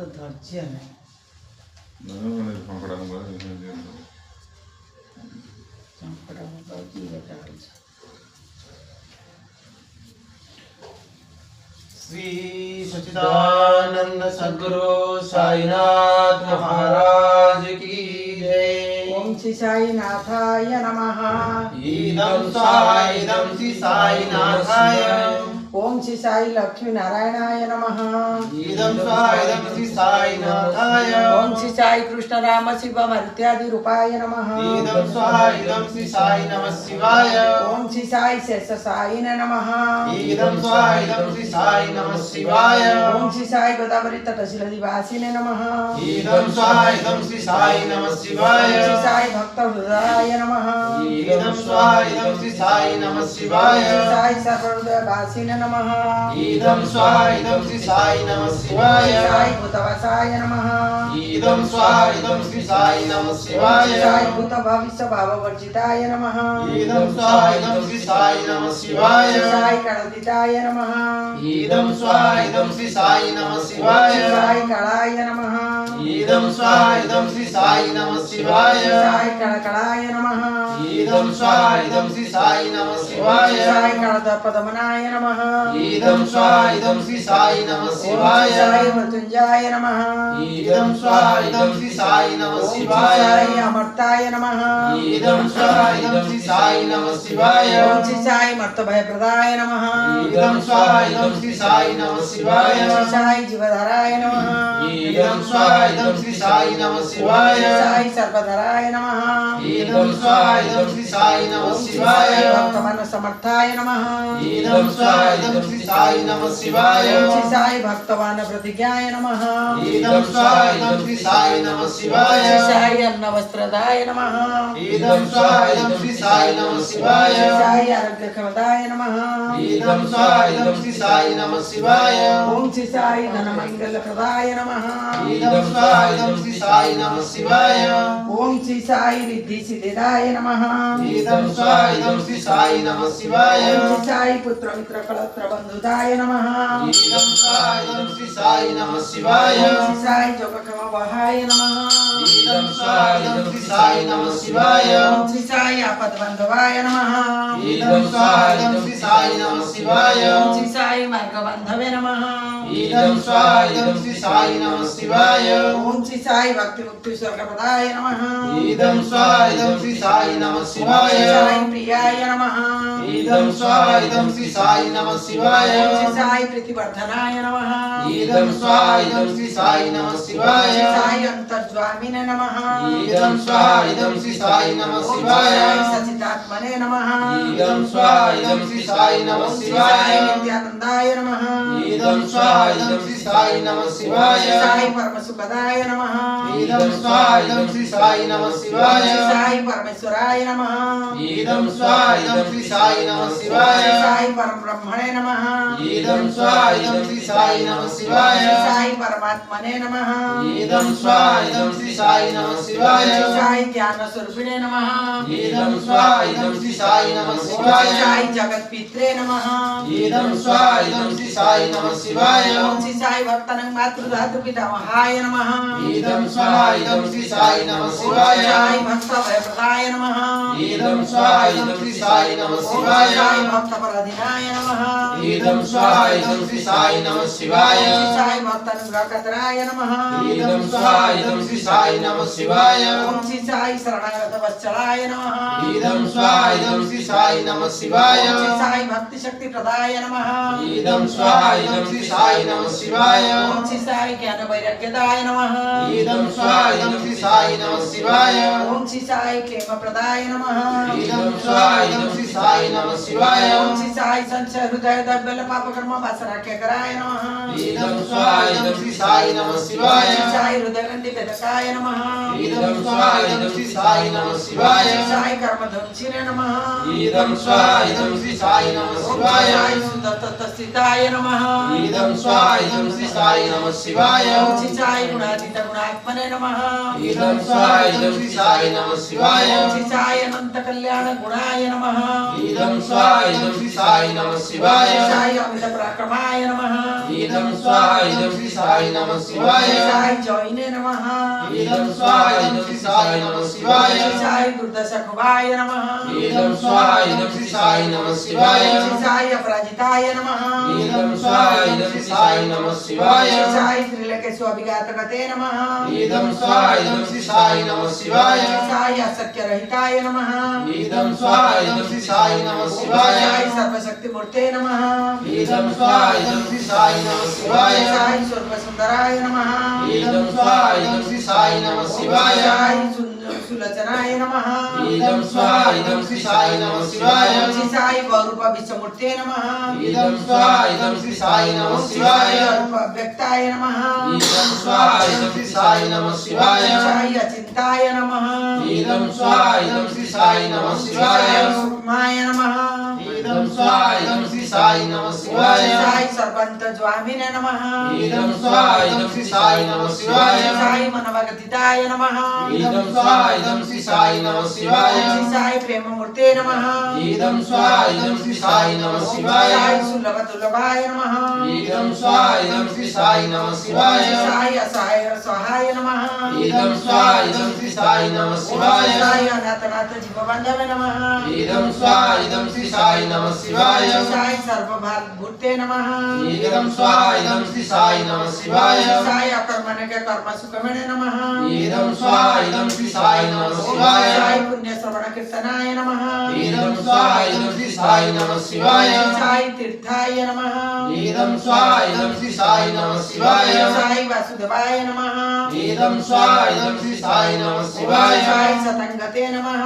ଧୈର୍ଯ୍ୟ श्री सच्चिदानंद सद्गुरु साईनाथ महाराज की जय। ओम श्री साईनाथाय नमः। इदं श्री साईनाथाय। ओम श्री साई लक्ष्मी नारायणाय नमः। इदं श्री साईनाथाय। ओम श्री साई कृष्ण राम शिव इत्यादि रूपाय नमः। इदं श्री साई नमः शिवाय। ओम श्री साई शेष साईने नमः। इदं श्री साई नमः शिवाय। ओम श्री साई गोदावरी तटशिल निवासिने नमः। इदं श्री साई नमः शिवाय। ओम श्री साई भक्त हृदयाय नमः। इदं श्री साई नमः शिवाय। ओम श्री साई सर्वहृदय वासिने नमः। इदं श्री साई नमः शिवाय। साई भूतवासाय नमः। इदं श्री साई नमः शिवाय। साई भूत भविष्य भाव वर्जिताय नमः। इदं श्री साई नमः शिवाय। साई कणदिताय नमः। इदं श्री साई नमः शिवाय। साई कलाय नमः। इदं श्री साई नमः शिवाय। साई कणकलाय नमः। इदं श्री साई नमः शिवाय। साई कणदपदमनाय नमः। इदं श्री साई नमः शिवाय। साई मृत्युंजयाय नमः। इदं श्री साई नमः शिवाय। साई अमर्ताय नमः। इदं श्री साई नमः शिवाय। ओम श्री साई मर्तभय प्रदाय नमः। इदं श्री साई नमः शिवाय। ओम श्री साई जीवधाराय नमः। इदं श्री साई नमः शिवाय। साई सर्वधराय नमः। इदं श्री साई नमः शिवाय। भक्तमान समर्थाय नमः। इदं श्री साई नमः शिवाय। ओम श्री साई भक्तवान प्रतिज्ञाय नमः। इदं श्री साई नमः शिवाय। श्री साई अन्न वस्त्रदाय नमः। इदं श्री साई नमः शिवाय। श्री साई आरोग्य क्षमताय नमः। इदं श्री साई नमः शिवाय। ओम श्री साई धन मंगल प्रदाय नमः। इदं श्री साई नमः शिवाय। ओम श्री साई रिद्धि सिद्धिदाय नमः। इदं श्री साई नमः शिवाय। ओम श्री साई पुत्र मित्र कलत्र बंधुदाय नमः। इदं श्री साई नमः शिवाय। ओम श्री साई जोगक्षम वहाय नमः। इदं श्री साई नमः शिवाय। ओम श्री साई आपद बंधवाय नमः। इदं श्री साई नमः शिवाय। ओम श्री साई मार्ग बांधवे नमः। इदं श्री साई नमः शिवाय। ओम श्री साई भक्ति मुक्ति स्वर्ग प्रदाय नमः। इदं श्री साई नमः शिवाय। साई प्रियाय नमः। इदं श्री साई नमः शिवाय। ओम श्री साई प्रीतिवर्धनाय नमः। इदं श्री साई नमः शिवाय। साई अंतर्ज्वामिने नमः। इदं श्री साई नमः ओम श्री शिवाय। साई सचिदात्मने नमः। इदं श्री साई नमः ओम श्री शिवाय। साई नित्यानंदाय नमः। इदं श्री साई नमः शिवाय। ओम श्री साई परम सुखदाय नमः। इदं श्री साई नमः ओम शिवाय। श्री साई परमेश्वराय नमः। इदं श्री साई नमः ओम शिवाय। श्री साई परम ब्रह्मणे नमः। इदं श्री साई नमः शिवाय। ओम श्री साई परमात्मने नमः। इदं श्री साई नमः शिवाय। ओम श्री साई ज्ञान स्वरूपिणे नमः। इदं श्री साई नमः ओम श्री शिवाय। साई जगत पित्रे नमः। इदं श्री साई नमः शिवाय। ओम श्री साई भक्तानां मातृधातु पितामहाय नमः। इदं श्री साई नमः ओम श्री शिवाय। साई भक्त भयप्रदाय नमः। इदं श्री साई नमः ओम श्री शिवाय। साई भक्त पराधीनाय नमः। इदं श्री साई नमः शिवाय। ओम श्री साई भक्त अनुग्रहकराय नमः। इदं श्री साई नमः शिवाय। ओम श्री साई शरणागत वत्सलाय नमः। इदं श्री साई नमः शिवाय। ओम श्री साई भक्ति शक्ति प्रदाय नमः। इदं श्री साई नमः शिवाय। ओम श्री साई ज्ञान वैराग्यदाय नमः। इदं श्री साई नमः शिवाय। ओम श्री साई प्रेम प्रदाय नमः। इदं श्री साई नमः शिवाय। ओम श्री साई संशय हृदय दब्बल पाप कर्म वासनाख्यकराय नमः। इदं श्री साई नमः शिवाय। ओम श्री साई हृदयगंधि वेदकाय नमः। इदं श्री साई नमः शिवाय। ओम श्री साई कर्मध्वंसिने नमः। इदं श्री साई नमः ओम श्री शिवाय। साई सुंदर तत्स्थिताय नमः। इदं श्री साई नमः शिवाय। ओम श्री साई गुणातीत गुणात्मने नमः। इदं श्री साई नमः शिवाय। ओम श्री साई अनंत कल्याण गुणाय नमः। इदं श्री साई नमः शिवाय। साई अमित पराक्रमाय नमः इदं स्वाहा इदं श्री साई नमः शिवाय साई जैने नमः इदं स्वाहा इदं श्री साई नमः शिवाय साई दुर्दशकुवाय नमः इदं स्वाहा इदं श्री साई नमः शिवाय साई अपराजिताय नमः इदं स्वाहा इदं श्री साई नमः शिवाय साई त्रिलोकेषु अभिघातकते नमः इदं स्वाहा इदं श्री साई नमः शिवाय साई असक्यरहिताय नमः इदं स्वाहा इदं श्री साई नमः शिवाय साई सर्वशक्तिमूर्ते नमः इदं स्वाहा इदं श्री साई नमः शिवाय साई सर्वसुन्दराय नमः इदं स्वाहा इदं श्री साई नमः शिवाय साई सुलोचनाय नमः इदं स्वाहा इदं श्री साई नमः शिवाय साई गौरूप विश्वमूर्ते नमः इदं स्वाहा इदं श्री साई नमः शिवाय व्यक्ताय नमः इदं स्वाहा इदं श्री साई नमः शिवाय साई अचिन्ताय नमः इदं स्वाहा इदं श्री साई नमः शिवाय सूक्ष्माय नमः इदं स्वाहा इदं श्री साई नमः शिवाय साई सर्वंत ज्वामिने नमः इदं स्वाहा इदं श्री साई नमः शिवाय साई मनवगतिताय नमः इदं स्वाहा इदं श्री साई नमः शिवाय साई प्रेममूर्ते नमः इदं स्वाहा इदं श्री साई नमः शिवाय साई सुलभदुर्लभाय नमः इदं स्वाहा इदं श्री साई नमः शिवाय साई असहाय सहाय नमः इदं स्वाहा इदं श्री साई नमः शिवाय साई अनाथनाथ जीवबन्धवे नमः इदं स्वाहा इदं श्री साई नमः शिवाय साई सर्वभारभूते नमः इदं स्वाहा इदं श्री साई नमः शिवाय साई अकर्मण्य कर्म सुखमेणे नमः इदं स्वाहा इदं श्री साई नमः शिवाय साई पुण्य श्रवण कीर्तनाय नमः इदं स्वाहा इदं श्री साई नमः शिवाय साई तीर्थाय नमः इदं स्वाहा इदं श्री साई नमः शिवाय साई वासुदेवाय नमः इदं स्वाहा इदं श्री साई नमः शिवाय साई सतंगते नमः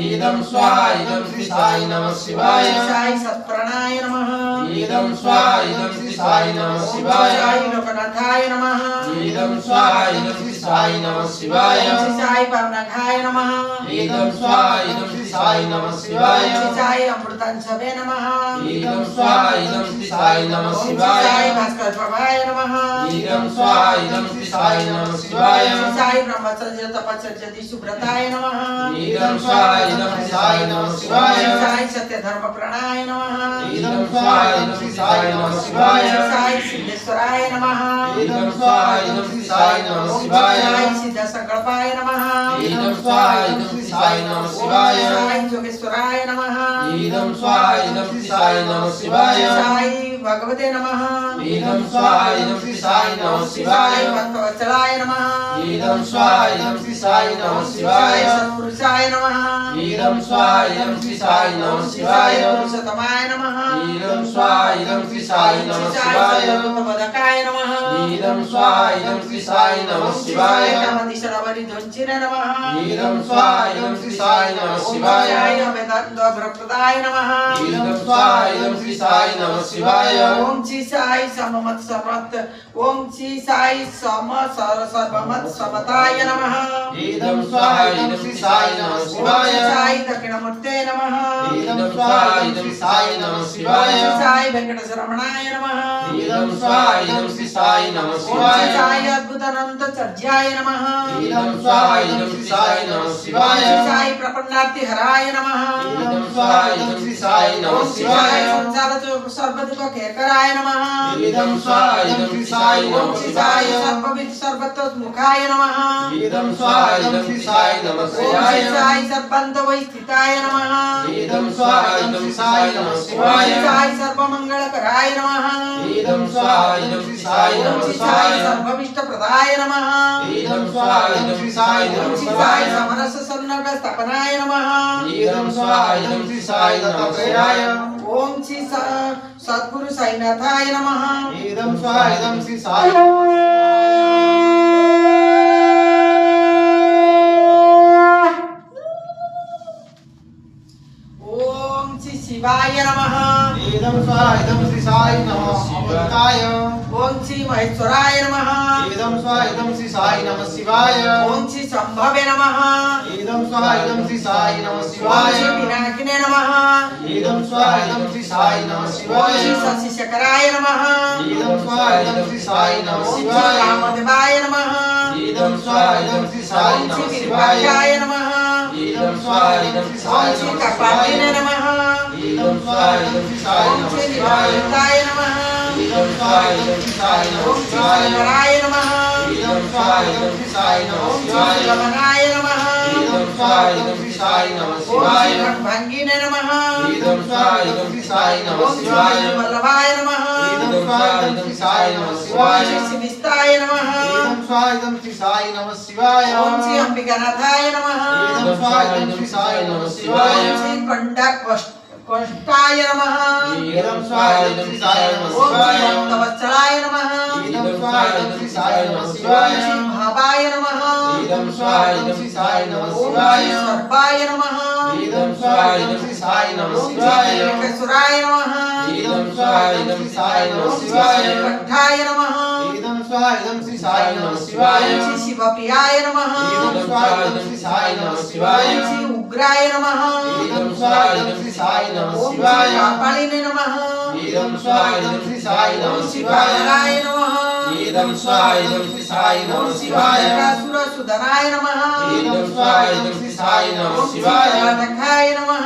इदं स्वाहा इदं श्री साई नमः शिवाय साई सत्प्राणाय नमः इदं स्वाहा इदं श्री साई नमः शिवाय साई लोकनाथाय नमः इदं स्वाहा इदं श्री साई नमः शिवाय साई पावनाघाय नमः इदं स्वाहा इदं श्री साई नमः शिवाय साई अमृतांशवे नमः इदं स्वाहा इदं श्री साई नमः शिवाय साई भास्कर प्रभाय नमः इदं स्वाहा इदं श्री साई नमः शिवाय साई ब्रह्मचर्य तपचर्य सुब्रताय नमः इदं स्वाहा इदं श्री साई नमः शिवाय साई सत्य धर्म प्रणाय नमः इदं स्वाहा इदं श्री साई नमः शिवाय साई सिद्धेश्वराय नमः इदं स्वाहा इदं श्री साई नमः शिवाय साई सिद्ध संकल्पाय नमः इदं स्वाहा इदं श्री साई नमः शिवाय साई जोगेश्वराय नमः इदं स्वाहा इदं श्री साई नमः शिवाय साई भगवते नमः इदं स्वाहा इदं श्री साई नमः शिवाय साई भक्तवत्सलाय नमः इदं स्वाहा इदं श्री साई नमः शिवाय साई सत्पुरुषाय नमः इदं स्वाहा इदं श्री साई नमः शिवाय पुरुषोत्तमाय नमः इदं स्वाहा इदं श्री साई नमः शिवाय सर्वतोपदकाय नमः इदं स्वाहा इदं श्री साई नमः शिवाय कामदिशरवरि धुञ्चिरे नमः इदं स्वाहा इदं श्री साई नमः शिवाय साई वेदांत भक्तदाय नमः इदं स्वाहा इदं श्री साई नमः शिवाय ओम श्री साई सममत समत ओम श्री साई सम सर्वमत समताय नमः इदं स्वाहा इदं श्री साई नमः शिवाय साई दक्षिणमूर्ते नमः इदं स्वाहा इदं श्री साई नमः शिवाय साई वेंकटेश्वरमणाय नमः इदं स्वाहा इदं श्री साई नमः शिवाय साई अद्भुतानंद चर्याय नमः इदं स्वाहा इदं श्री साई नमः शिवाय साई प्रपन्नार्ति हराय नमः इदं स्वाहा इदं श्री साई नमः शिवाय संसार सर्वदुख केकराय नमः इदं स्वाहा इदं श्री साई ओम नमः श्री साई शिवाय सर्वविद सर्वतोमुखाय नमः इदं स्वाहा इदं श्री साई नमः ओम श्री शिवाय साई सर्वंत स्थिताय नमः इदं स्वाहा इदं श्री साई नमः ओम शिवाय श्री साई सर्वमंगलकराय नमः इदं स्वाहा इदं श्री साई ओम नमः श्री साई शिवाय सर्वविष्टप्रदाय नमः इदं स्वाहा इदं श्री साई ओम नमः श्री साई शिवाय समरस सन्नग स्थापनाय नमः इदं स्वाहा इदं श्री साई नमः शिवाय ओम श्री सद्गुरु साईनाथाय नमः इदं स्वाहा इदं श्री साई ओम श्री शिवाय नमः इदं स्वाहा इदं श्री साई नमः शिवाय ओम श्री महेश्वराय नमः इदं स्वाहा इदं श्री साई नमः शिवाय ओम श्री संभवे नमः इदं स्वाहा इदं श्री साई नमः ओम शिवाय श्री पिनाकिने नमः इदं स्वाहा इदं श्री साई नमः ओम शिवाय श्री शशिशेखराय नमः इदं स्वाहा इदं श्री साई नमः ओम श्री शिवाय रामदेवाय नमः इदं स्वाहा इदं श्री साई ओम श्री नमः शिवाय विरूपाक्षाय नमः इदं स्वाहा इदं श्री ओम साई श्री नमः कपालिने शिवाय नमः इदं स्वाहा इदं श्री साई ओम नमः श्री शिवाय निराय नमः इदं स्वाहा इदं श्री साई नमः ओम श्री शिवाय शंकराय नमः इदं स्वाहा इदं श्री साई नमः ओम श्री शिवाय रमणाय नमः इदं स्वाहा इदं श्री साई नमः ओम शिवाय श्री रणभंगिने नमः इदं स्वाहा इदं श्री साई नमः ओम श्री शिवाय वल्लभाय नमः इदं स्वाहा इदं श्री साई नमः ओम शिवाय श्री शिविस्ताय नमः इदं स्वाहा इदं श्री साई नमः शिवाय ओम श्री अंबिकानाथाय नमः इदं स्वाहा इदं श्री साई नमः शिवाय ओम श्री कंठाय नमः इदं स्वाहा इदं श्री साई नमः ओम श्री शिवाय भक्तवत्सलाय नमः इदं स्वाहा इदं श्री साई नमः ओम शिवाय श्री भावाय नमः इदं स्वाहा इदं श्री साई नमः ओम शिवाय श्री सर्वाय नमः इदं स्वाहा इदं श्री साई नमः ओम श्री शिवाय त्रिलोकेश्वराय नमः इदं स्वाहा इदं श्री साई नमः ओम श्री शिवाय कंठाय नमः इदं स्वाहा इदं श्री साई नमः शिवाय ओम श्री शिवप्रियाय नमः इदं स्वाहा इदं श्री साई नमः शिवाय ओम श्री उग्राय नमः इदं स्वाहा इदं श्री साई नमः ओम श्री शिवाय कापालिने नमः इदं स्वाहा इदं श्री साई नमः ओम श्री शिवाय कालाय नमः इदं स्वाहा इदं श्री साई ओम नमः श्री शिवाय सुदनाय नमः इदं स्वाहा इदं श्री साई नमः ओम श्री शिवाय राधकाय नमः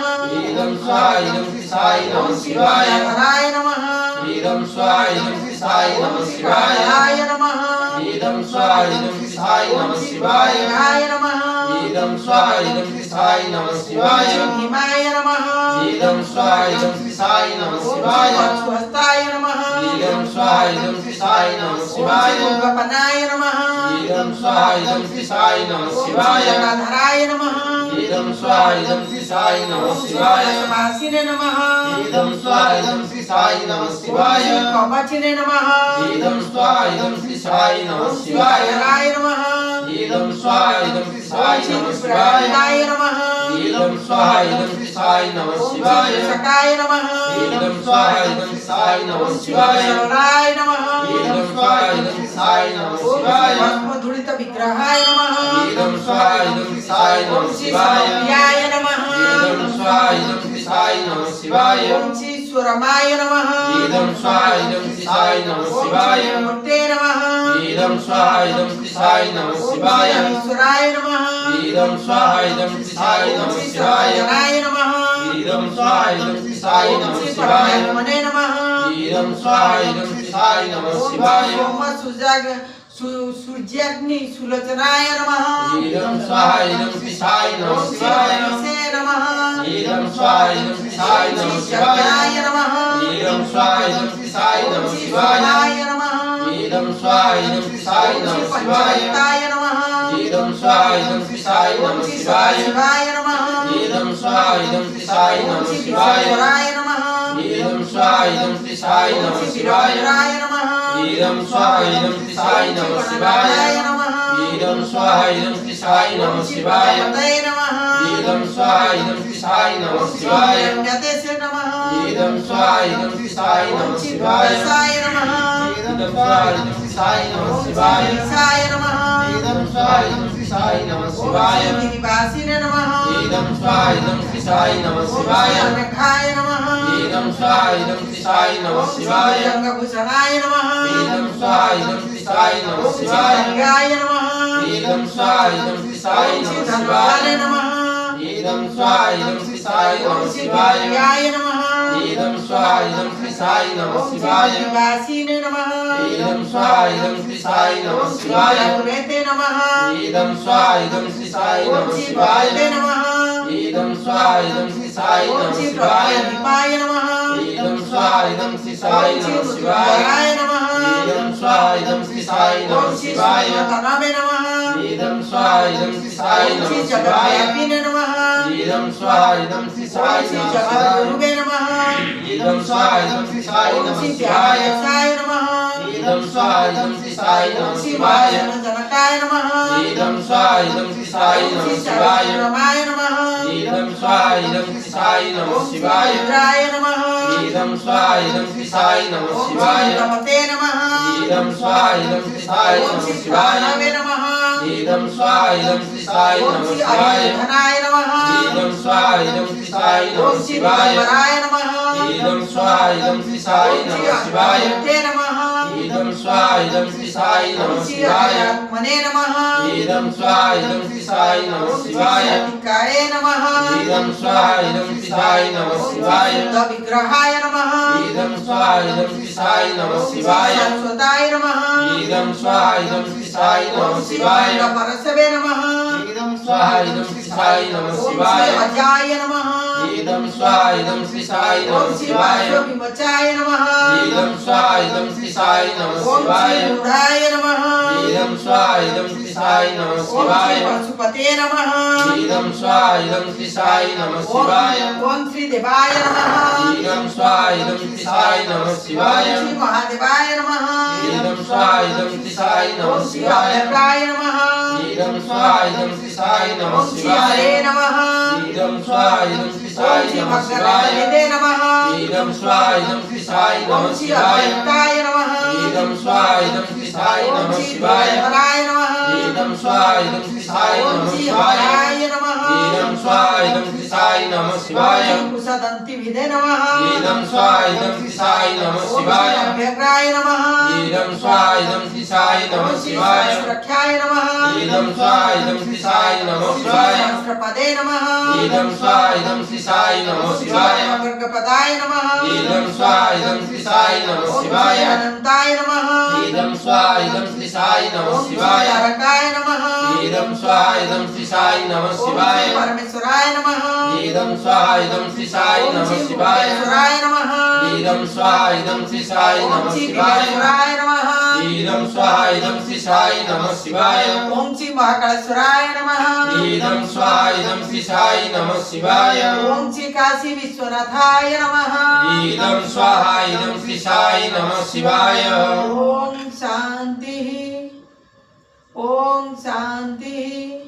इदं स्वाहा इदं श्री साई ओम नमः श्री शिवाय गंगाधराय नमः इदं स्वाहा इदं श्री साई ओम नमः श्री शिवाय कालाय नमः इदं स्वाहा इदं श्री साई ओम नमः श्री शिवाय कालाय नमः इदं स्वाहा इदं श्री साई नमः ओम शिवाय श्री भीमाय नमः इदं स्वाहा इदं श्री साई नमः ओम श्री शिवाय वत्सहस्ताय नमः इदं स्वाहा इदं श्री साई नमः ओम शिवाय श्री गोपनाय नमः इदं स्वाहा इदं श्री साई नमः ओम श्री शिवाय जटाधराय नमः इदं स्वाहा इदं श्री साई नमः ओम श्री शिवाय कलशवासिने नमः इदं स्वाहा इदं श्री साई नमः ओम शिवाय श्री कवचिने नमः इदं स्वाहा इदं श्री साई नमः ओम श्री शिवाय कालाय नमः इदं स्वाहा इदं श्री ओम साई श्री नमः शिवाय प्रहलाय नमः इदं स्वाहा इदं श्री साई नमः ओम श्री शिवाय सकाय नमः इदं स्वाहा इदं श्री साई नमः ओम श्री शिवाय शरणाय नमः इदं स्वाहा इदं श्री साई नमः ओम श्री शिवाय भस्मधूलित विग्रहाय नमः इदं स्वाहा इदं श्री साई ओम नमः श्री शिवाय समप्रियाय नमः इदं स्वाहा इदं श्री साई नमः शिवाय ओम श्री स्वरमाय नमः इदं स्वाहा इदं श्री साई नमः ओम शिवाय श्री मूर्ते नमः इदं स्वाहा इदं श्री साई नमः ओम श्री शिवाय ईश्वराय नमः इदं स्वाहा इदं श्री साई ओम नमः श्री शिवाय सर्वजनाय नमः इदं स्वाहा इदं श्री साई ओम नमः श्री शिवाय परमात्मने नमः इदं स्वाहा इदं श्री साई नमः ओम श्री शिवाय सोम सूर्याग्नि सुलोचनाय नमः इदं स्वाहा इदं श्री साई नमः ओम श्री शिवाय गणेशे नमः इदं स्वाहा इदं श्री साई ओम नमः श्री शिवाय शंकराय नमः इदं स्वाहा इदं श्री साई ओम नमः श्री शिवाय शिवाय नमः इदं स्वाहा इदं श्री साई ओम श्री नमः शिवाय पंचभक्ताय नमः इदं स्वाहा इदं श्री साई ओम नमः श्री शिवाय सदाशिवाय नमः इदं स्वाहा इदं श्री साई ओम नमः श्री शिवाय विश्वेश्वराय नमः इदं स्वाहा इदं श्री साई ओम नमः श्री शिवाय वीरभद्राय नमः इदं स्वाहा इदं श्री साई ओम नमः श्री शिवाय गणनाथाय नमः इदं स्वाहा इदं श्री साई ओम नमः श्री शिवाय प्रजापतये नमः इदं स्वाहा इदं श्री साई नमः ओम श्री शिवाय हिरण्यकेशे नमः इदं स्वाहा इदं श्री साई ओम नमः श्री शिवाय भूतसाय नमः इदं स्वाहा इदं श्री साई नमः ओम श्री शिवाय ईशाय नमः इदं स्वाहा इदं श्री साई नमः ओम शिवाय श्री गिरिवासिने नमः इदं स्वाहा इदं श्री साई नमः ओम शिवाय श्री अनघाय नमः इदं स्वाहा इदं श्री साई नमः ओम श्री शिवाय भुजंगभूषणाय नमः इदं स्वाहा इदं श्री साई नमः ओम श्री शिवाय गंगाय नमः इदं स्वाहा इदं श्री साई ओम श्री नमः धन्वन्तरे शिवाय नमः इदं स्वाहा इदं श्री साई ओम नमः श्री शिवाय प्रियाय नमः इदं स्वाहा इदं श्री साई नमः ओम श्री शिवाय निवासिने नमः इदं स्वाहा इदं श्री साई नमः ओम श्री शिवाय रघुवेते नमः इदं स्वाहा इदं श्री साई ओम नमः श्री शिवाय भगवते नमः इदं स्वाहा इदं श्री साई ओम नमः श्री शिवाय प्रभुदीपाय नमः इदं स्वाहा इदं श्री साई ओम श्री नमः शिवाय मृत्युंजयाय नमः इदं स्वाहा इदं श्री साई ओम नमः श्री शिवाय सूर्यतनवे नमः इदं स्वाहा इदं श्री साई ओम श्री नमः शिवाय जगद्व्यापिने नमः इदं स्वाहा इदं श्री ओम साई श्री नमः शिवाय जगद्गुरुवे नमः इदं स्वाहा इदं श्री साई ओम नमः श्री शिवाय व्यासाय नमः इदं स्वाहा इदं श्री साई ओम नमः श्री शिवाय जनकाय नमः इदं स्वाहा इदं श्री साई ओम नमः श्री शिवाय चरमाय नमः इदं स्वाहा इदं श्री साई नमः ओम श्री शिवाय रुद्राय नमः इदं स्वाहा इदं श्री साई नमः ओम श्री शिवाय रमते नमः इदं स्वाहा इदं श्री साई ओम नमः श्री शिवाय प्राणवे नमः इदं स्वाहा इदं श्री साई ओम नमः श्री शिवाय अरिधनाय नमः इदं स्वाहा इदं श्री साई नमः ओम श्री शिवाय दिगंबराय नमः इदं स्वाहा इदं श्री साई ओम श्री नमः शिवाय अनंते नमः इदं स्वाहा इदं श्री साई नमः ओम श्री शिवाय अध्यात्मने नमः इदं स्वाहा इदं श्री साई नमः ओम श्री शिवाय शांतिकाय नमः इदं स्वाहा इदं श्री साई नमः ओम श्री शिवाय शुद्ध विग्रहाय नमः इदं स्वाहा इदं श्री साई नमः ओम श्री शिवाय शाश्वताय नमः इदं स्वाहा इदं श्री साई ओम नमः श्री शिवाय अखंड परशवे नमः इदं स्वाहा इदं श्री साई नमः ओम श्री शिवाय अजाय नमः इदं स्वाहा इदं श्री साई ओम नमः श्री शिवाय विमचाय नमः इदं स्वाहा इदं श्री साई नमः ओम श्री शिवाय रूढ़ाय नमः इदं स्वाहा इदं श्री साई नमः ओम श्री शिवाय पशुपते नमः इदं स्वाहा इदं श्री साई नमः शिवाय ओम श्री देवाय नमः इदं स्वाहा इदं श्री साई नमः शिवाय ओम श्री महादेवाय नमः इदं स्वाहा इदं श्री साई नमः ओम श्री शिवाय अभद्राय नमः इदं स्वाहा इदं श्री साई नमः ओम श्री शिवाय हरे नमः इदं स्वाहा इदं श्री ओम साई श्री नमः शिवाय भगवते नमः इदं स्वाहा इदं श्री साई ओम नमः श्री शिवाय अद्वैताय नमः इदं स्वाहा इदं श्री साई ओम नमः श्री शिवाय दिगंबराय नमः इदं स्वाहा इदं श्री साई ओम नमः श्री शिवाय हराय नमः इदं स्वाहा इदं श्री साई नमः शिवाय ओम श्री कुशदन्ति विदे नमः इदं स्वाहा इदं श्री साई नमः ओम श्री शिवाय अभ्यग्राय नमः इदं स्वाहा इदं श्री साई नमः ओम श्री शिवाय सहस्रख्याय नमः इदं स्वाहा इदं श्री साई नमः ओम श्री शिवाय सहस्रपदे नमः इदं स्वाहा इदं श्री साई नमः ओम श्री शिवाय गर्गपदाय नमः इदं स्वाहा इदं श्री साई नमः ओम श्री शिवाय अनंताय नमः इदं स्वाहा इदं श्री साई नमः ओम श्री शिवाय तारकाय नमः इदं स्वाहा इदं श्री साई नमः ओम शिवाय श्री परमेश्वराय नमः इदं स्वाहा इदं श्री साई ओम नमः श्री शिवाय भुवनेश्वराय नमः इदं स्वाहा इदं श्री साई ओम नमः श्री शिवाय विघ्नेश्वराय नमः इदं स्वाहा इदं श्री साई नमः शिवाय ओम श्री महाकालेश्वराय नमः इदं स्वाहा इदं श्री साई नमः शिवाय ओम श्री काशी विश्वनाथाय नमः इदं स्वाहा इदं श्री साई नमः शिवाय ओम शांति ओम शांति